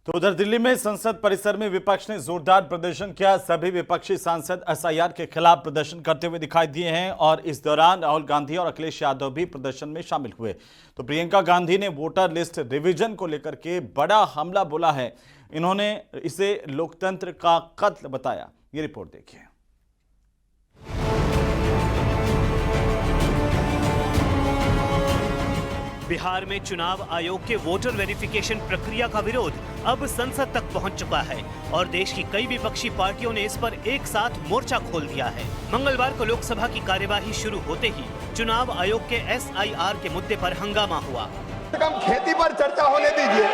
तो उधर दिल्ली में संसद परिसर में विपक्ष ने जोरदार प्रदर्शन किया। सभी विपक्षी सांसद एसआईआर के खिलाफ प्रदर्शन करते हुए दिखाई दिए हैं और इस दौरान राहुल गांधी और अखिलेश यादव भी प्रदर्शन में शामिल हुए। तो प्रियंका गांधी ने वोटर लिस्ट रिवीजन को लेकर के बड़ा हमला बोला है। इन्होंने इसे लोकतंत्र का कत्ल बताया। ये रिपोर्ट देखिए। बिहार में चुनाव आयोग के वोटर वेरिफिकेशन प्रक्रिया का विरोध अब संसद तक पहुंच चुका है और देश की कई विपक्षी पार्टियों ने इस पर एक साथ मोर्चा खोल दिया है। मंगलवार को लोकसभा की कार्यवाही शुरू होते ही चुनाव आयोग के एसआईआर के मुद्दे पर हंगामा हुआ। कम खेती पर चर्चा होने दीजिए,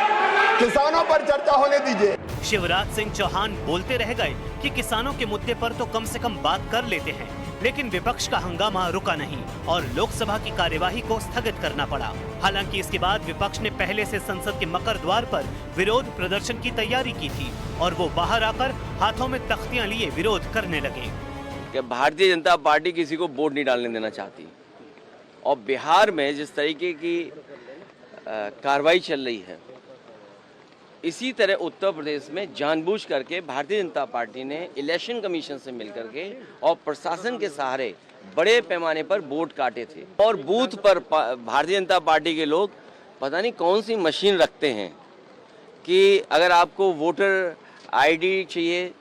किसानों पर चर्चा होने दीजिए। शिवराज सिंह चौहान बोलते रह गए कि किसानों के मुद्दे पर तो कम से कम बात कर लेते हैं, लेकिन विपक्ष का हंगामा रुका नहीं और लोकसभा की कार्यवाही को स्थगित करना पड़ा। हालांकि इसके बाद विपक्ष ने पहले से संसद के मकर द्वार पर विरोध प्रदर्शन की तैयारी की थी और वो बाहर आकर हाथों में तख्तियां लिए विरोध करने लगे। कि भारतीय जनता पार्टी किसी को वोट नहीं डालने देना चाहती और बिहार में जिस तरीके की कार्रवाई चल रही है, इसी तरह उत्तर प्रदेश में जानबूझ करके भारतीय जनता पार्टी ने इलेक्शन कमीशन से मिलकर के और प्रशासन के सहारे बड़े पैमाने पर वोट काटे थे और बूथ पर भारतीय जनता पार्टी के लोग पता नहीं कौन सी मशीन रखते हैं कि अगर आपको वोटर आईडी चाहिए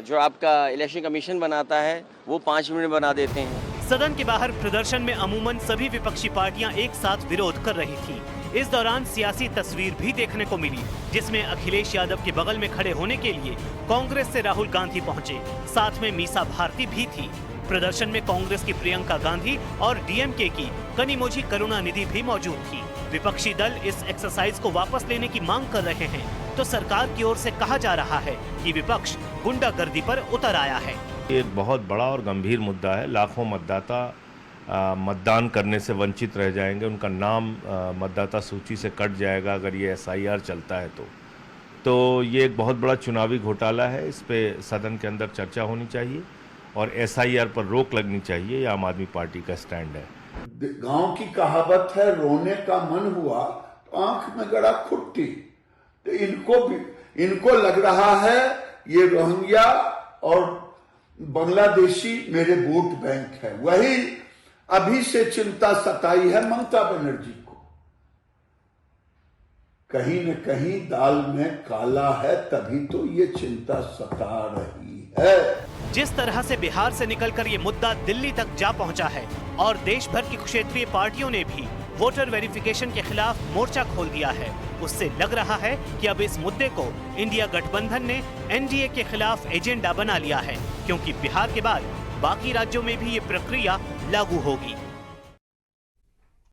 जो आपका इलेक्शन कमीशन बनाता है वो 5 मिनट में बना देते हैं। सदन के बाहर प्रदर्शन में अमूमन सभी विपक्षी पार्टियां एक साथ विरोध कर रही थी। इस दौरान सियासी तस्वीर भी देखने को मिली, जिसमें अखिलेश यादव के बगल में खड़े होने के लिए कांग्रेस से राहुल गांधी पहुंचे, साथ में मीसा भारती भी थी। प्रदर्शन में कांग्रेस की प्रियंका गांधी और डीएमके की कनिमोझी करुणानिधि भी मौजूद थी। विपक्षी दल इस एक्सरसाइज को वापस लेने की मांग कर रहे हैं, तो सरकार की ओर से कहा जा रहा है कि विपक्ष गुंडागर्दी पर उतर आया है। एक बहुत बड़ा और गंभीर मुद्दा है। लाखों मतदाता मतदान करने से वंचित रह जाएंगे, उनका नाम मतदाता सूची से कट जाएगा अगर ये एसआईआर चलता है तो ये एक बहुत बड़ा चुनावी घोटाला है। इस पे सदन के अंदर चर्चा होनी चाहिए और एसआईआर पर रोक लगनी चाहिए। ये आम आदमी पार्टी का स्टैंड है। गांव की कहावत है, रोने का मन हुआ तो आंख में गड़ा खुट्टी। तो इनको लग रहा है ये रोहिंग्या और बांग्लादेशी मेरे वोट बैंक है। वही अभी से चिंता सताई है ममता बनर्जी को। कहीं न कहीं दाल में काला है, तभी तो ये चिंता सता रही है। जिस तरह से बिहार से निकलकर ये मुद्दा दिल्ली तक जा पहुंचा है और देश भर की क्षेत्रीय पार्टियों ने भी वोटर वेरिफिकेशन के खिलाफ मोर्चा खोल दिया है, उससे लग रहा है कि अब इस मुद्दे को इंडिया गठबंधन ने एनडीए के खिलाफ एजेंडा बना लिया है, क्योंकि बिहार के बाद बाकी राज्यों में भी ये प्रक्रिया लागू होगी।